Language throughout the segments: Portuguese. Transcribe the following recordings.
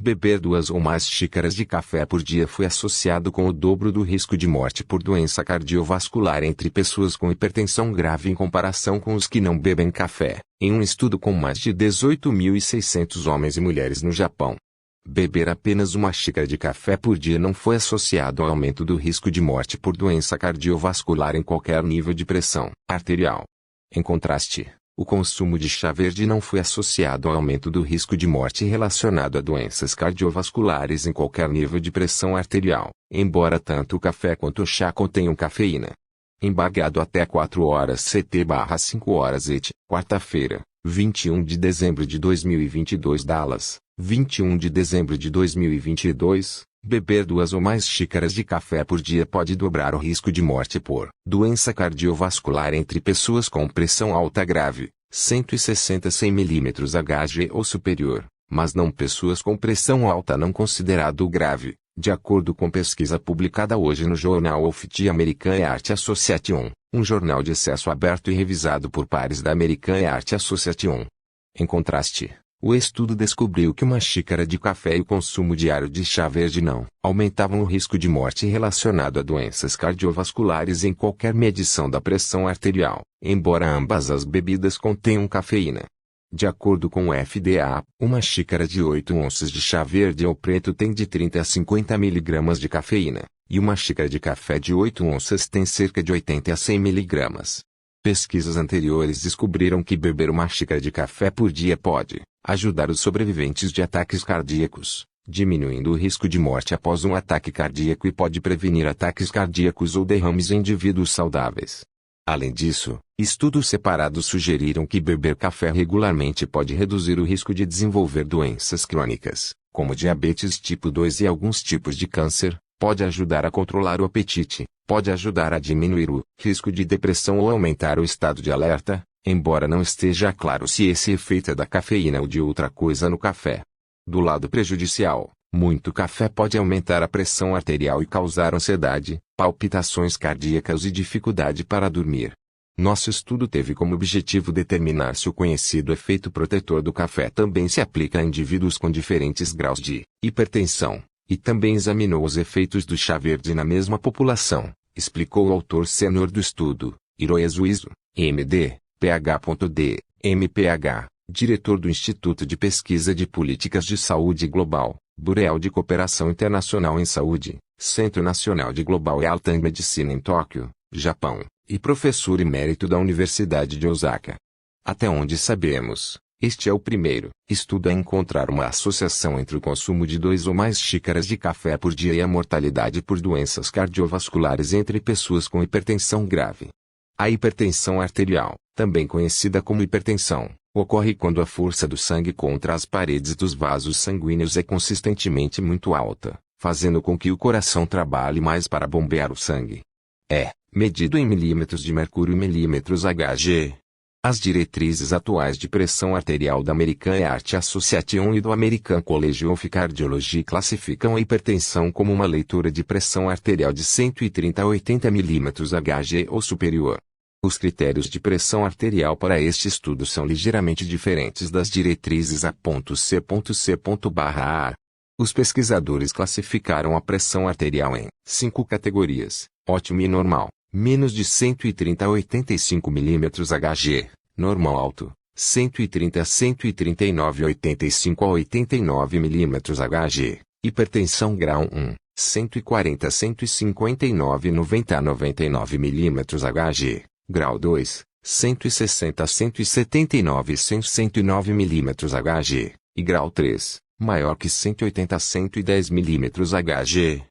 Beber 2 ou mais xícaras de café por dia foi associado com o dobro do risco de morte por doença cardiovascular entre pessoas com hipertensão grave em comparação com os que não bebem café, em um estudo com mais de 18.600 homens e mulheres no Japão. Beber apenas 1 xícara de café por dia não foi associado ao aumento do risco de morte por doença cardiovascular em qualquer nível de pressão arterial. Em contraste, o consumo de chá verde não foi associado ao aumento do risco de morte relacionado a doenças cardiovasculares em qualquer nível de pressão arterial, embora tanto o café quanto o chá contenham cafeína. Embargado até 4 horas CT/5 horas ET, quarta-feira, 21 de dezembro de 2022 Dallas, 21 de dezembro de 2022, beber 2 ou mais xícaras de café por dia pode dobrar o risco de morte por doença cardiovascular entre pessoas com pressão alta grave, 160/100 mm Hg ou superior, mas não pessoas com pressão alta não considerado grave, de acordo com pesquisa publicada hoje no Journal of the American Heart Association, um jornal de acesso aberto e revisado por pares da American Heart Association. Em contraste, o estudo descobriu que 1 xícara de café e o consumo diário de chá verde não aumentavam o risco de morte relacionado a doenças cardiovasculares em qualquer medição da pressão arterial, embora ambas as bebidas contenham cafeína. De acordo com o FDA, 1 xícara de 8 onças de chá verde ou preto tem de 30 a 50 mg de cafeína, e 1 xícara de café de 8 onças tem cerca de 80 a 100 mg. Pesquisas anteriores descobriram que beber 1 xícara de café por dia pode ajudar os sobreviventes de ataques cardíacos, diminuindo o risco de morte após um ataque cardíaco e pode prevenir ataques cardíacos ou derrames em indivíduos saudáveis. Além disso, estudos separados sugeriram que beber café regularmente pode reduzir o risco de desenvolver doenças crônicas, como diabetes tipo 2 e alguns tipos de câncer, pode ajudar a controlar o apetite, pode ajudar a diminuir o risco de depressão ou aumentar o estado de alerta, embora não esteja claro se esse efeito é da cafeína ou de outra coisa no café. Do lado prejudicial, muito café pode aumentar a pressão arterial e causar ansiedade, palpitações cardíacas e dificuldade para dormir. Nosso estudo teve como objetivo determinar se o conhecido efeito protetor do café também se aplica a indivíduos com diferentes graus de hipertensão, e também examinou os efeitos do chá verde na mesma população, explicou o autor sênior do estudo, Hiroezu Iso, MD, Ph.D., MPH, diretor do Instituto de Pesquisa de Políticas de Saúde Global, Bureau de Cooperação Internacional em Saúde, Centro Nacional de Global Health and Medicine em Tóquio, Japão, e professor emérito da Universidade de Osaka. Até onde sabemos, este é o primeiro estudo a encontrar uma associação entre o consumo de 2 ou mais xícaras de café por dia e a mortalidade por doenças cardiovasculares entre pessoas com hipertensão grave. A hipertensão arterial, também conhecida como hipertensão, ocorre quando a força do sangue contra as paredes dos vasos sanguíneos é consistentemente muito alta, fazendo com que o coração trabalhe mais para bombear o sangue. É medido em milímetros de mercúrio e milímetros Hg. As diretrizes atuais de pressão arterial da American Heart Association e do American College of Cardiology classificam a hipertensão como uma leitura de pressão arterial de 130 a 80 mm Hg ou superior. Os critérios de pressão arterial para este estudo são ligeiramente diferentes das diretrizes A.C.C.A. Os pesquisadores classificaram a pressão arterial em 5 categorias: ótimo e normal, menos de 130 a 85 mm Hg, normal alto, 130 a 139 85 a 89 mm Hg, hipertensão grau 1, 140 a 159 90 a 99 mm Hg, grau 2, 160 a 179 e 109 mm Hg, e grau 3, maior que 180 a 110 mm Hg.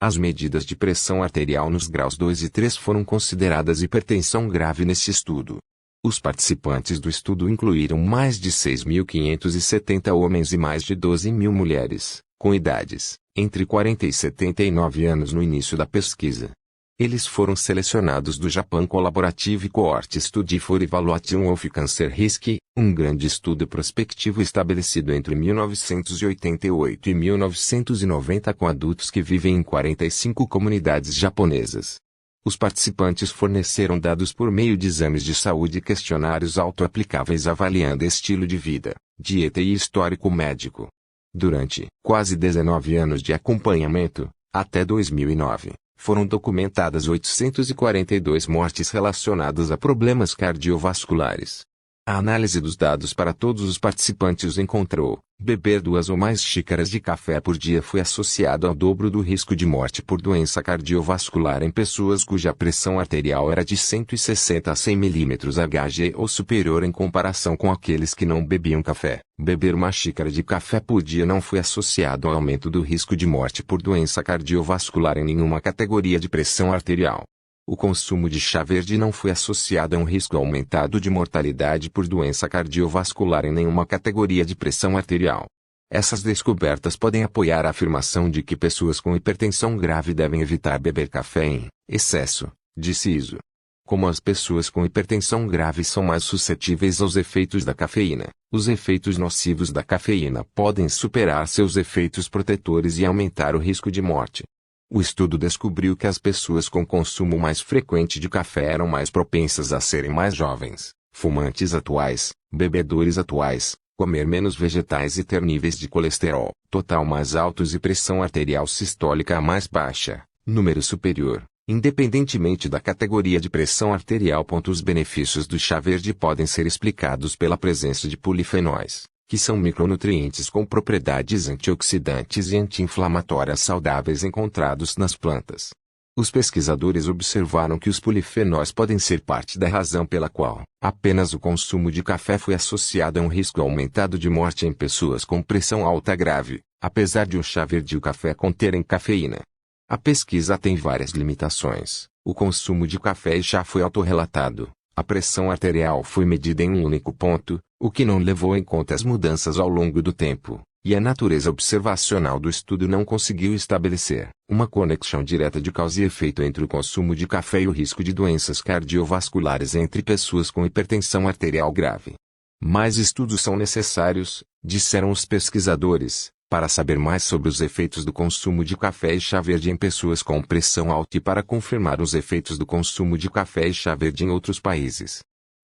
As medidas de pressão arterial nos graus 2 e 3 foram consideradas hipertensão grave neste estudo. Os participantes do estudo incluíram mais de 6.570 homens e mais de 12.000 mulheres, com idades entre 40 e 79 anos no início da pesquisa. Eles foram selecionados do Japan Collaborative Cohort Study for Evaluation of Cancer Risk, um grande estudo prospectivo estabelecido entre 1988 e 1990 com adultos que vivem em 45 comunidades japonesas. Os participantes forneceram dados por meio de exames de saúde e questionários auto-aplicáveis avaliando estilo de vida, dieta e histórico médico. Durante quase 19 anos de acompanhamento, até 2009, foram documentadas 842 mortes relacionadas a problemas cardiovasculares. A análise dos dados para todos os participantes encontrou: beber 2 ou mais xícaras de café por dia foi associado ao dobro do risco de morte por doença cardiovascular em pessoas cuja pressão arterial era de 160 a 100 mmHg ou superior em comparação com aqueles que não bebiam café. Beber 1 xícara de café por dia não foi associado ao aumento do risco de morte por doença cardiovascular em nenhuma categoria de pressão arterial. O consumo de chá verde não foi associado a um risco aumentado de mortalidade por doença cardiovascular em nenhuma categoria de pressão arterial. Essas descobertas podem apoiar a afirmação de que pessoas com hipertensão grave devem evitar beber café em excesso, disse Izzo. Como as pessoas com hipertensão grave são mais suscetíveis aos efeitos da cafeína, os efeitos nocivos da cafeína podem superar seus efeitos protetores e aumentar o risco de morte. O estudo descobriu que as pessoas com consumo mais frequente de café eram mais propensas a serem mais jovens, fumantes atuais, bebedores atuais, comer menos vegetais e ter níveis de colesterol total mais altos e pressão arterial sistólica mais baixa, número superior, independentemente da categoria de pressão arterial. Os benefícios do chá verde podem ser explicados pela presença de polifenóis, que são micronutrientes com propriedades antioxidantes e anti-inflamatórias saudáveis encontrados nas plantas. Os pesquisadores observaram que os polifenóis podem ser parte da razão pela qual apenas o consumo de café foi associado a um risco aumentado de morte em pessoas com pressão alta grave, apesar de o chá verde e o café conterem cafeína. A pesquisa tem várias limitações. O consumo de café e chá foi autorrelatado. A pressão arterial foi medida em um único ponto, o que não levou em conta as mudanças ao longo do tempo, e a natureza observacional do estudo não conseguiu estabelecer uma conexão direta de causa e efeito entre o consumo de café e o risco de doenças cardiovasculares entre pessoas com hipertensão arterial grave. Mais estudos são necessários, disseram os pesquisadores, para saber mais sobre os efeitos do consumo de café e chá verde em pessoas com pressão alta e para confirmar os efeitos do consumo de café e chá verde em outros países.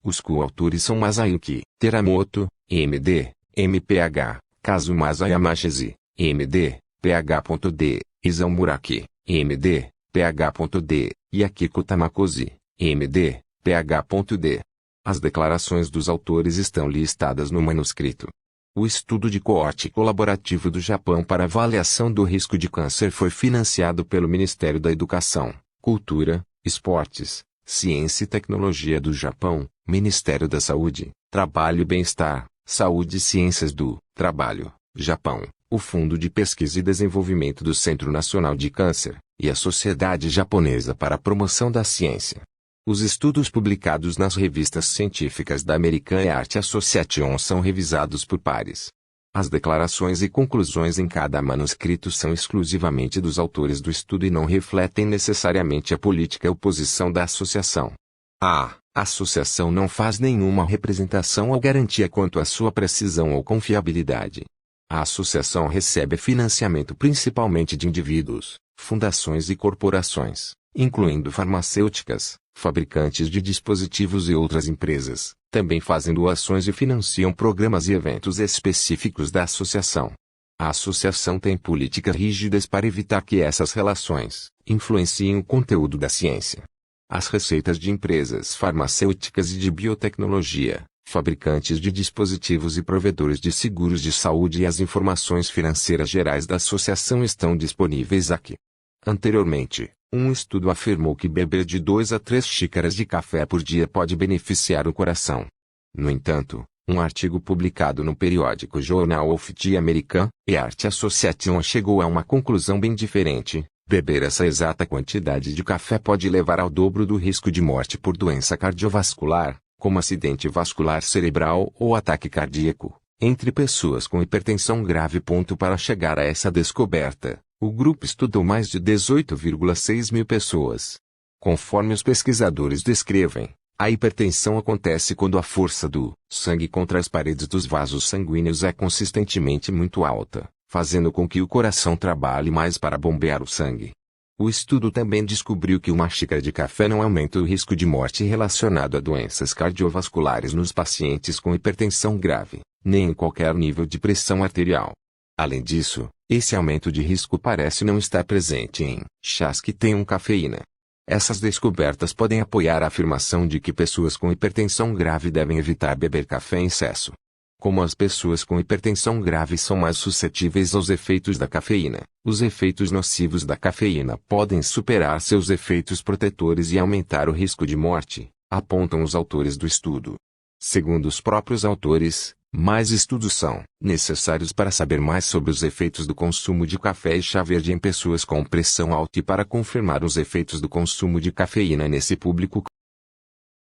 Os coautores são Masayuki Teramoto, M.D., MPH, Kazumasa Yamashezi, M.D., Ph.D., Isao Muraki, M.D., Ph.D., e Akiko Tamakoshi, M.D., Ph.D. As declarações dos autores estão listadas no manuscrito. O estudo de coorte colaborativo do Japão para avaliação do risco de câncer foi financiado pelo Ministério da Educação, Cultura, Esportes, Ciência e Tecnologia do Japão, Ministério da Saúde, Trabalho e Bem-Estar, Saúde e Ciências do Trabalho, Japão, o Fundo de Pesquisa e Desenvolvimento do Centro Nacional de Câncer, e a Sociedade Japonesa para a Promoção da Ciência. Os estudos publicados nas revistas científicas da American Heart Association são revisados por pares. As declarações e conclusões em cada manuscrito são exclusivamente dos autores do estudo e não refletem necessariamente a política ou posição da associação. A associação não faz nenhuma representação ou garantia quanto à sua precisão ou confiabilidade. A associação recebe financiamento principalmente de indivíduos, fundações e corporações, incluindo farmacêuticas, fabricantes de dispositivos e outras empresas, também fazem doações e financiam programas e eventos específicos da associação. A associação tem políticas rígidas para evitar que essas relações influenciem o conteúdo da ciência. As receitas de empresas farmacêuticas e de biotecnologia, fabricantes de dispositivos e provedores de seguros de saúde e as informações financeiras gerais da associação estão disponíveis aqui. Anteriormente, um estudo afirmou que beber de 2 a 3 xícaras de café por dia pode beneficiar o coração. No entanto, um artigo publicado no periódico Journal of the American Heart Association chegou a uma conclusão bem diferente. Beber essa exata quantidade de café pode levar ao dobro do risco de morte por doença cardiovascular, como acidente vascular cerebral ou ataque cardíaco, entre pessoas com hipertensão grave. Para chegar a essa descoberta, o grupo estudou mais de 18,6 mil pessoas. Conforme os pesquisadores descrevem, a hipertensão acontece quando a força do sangue contra as paredes dos vasos sanguíneos é consistentemente muito alta, fazendo com que o coração trabalhe mais para bombear o sangue. O estudo também descobriu que 1 xícara de café não aumenta o risco de morte relacionado a doenças cardiovasculares nos pacientes com hipertensão grave, nem em qualquer nível de pressão arterial. Além disso, esse aumento de risco parece não estar presente em chás que tenham cafeína. Essas descobertas podem apoiar a afirmação de que pessoas com hipertensão grave devem evitar beber café em excesso. Como as pessoas com hipertensão grave são mais suscetíveis aos efeitos da cafeína, os efeitos nocivos da cafeína podem superar seus efeitos protetores e aumentar o risco de morte, apontam os autores do estudo. Segundo os próprios autores, mais estudos são necessários para saber mais sobre os efeitos do consumo de café e chá verde em pessoas com pressão alta e para confirmar os efeitos do consumo de cafeína nesse público.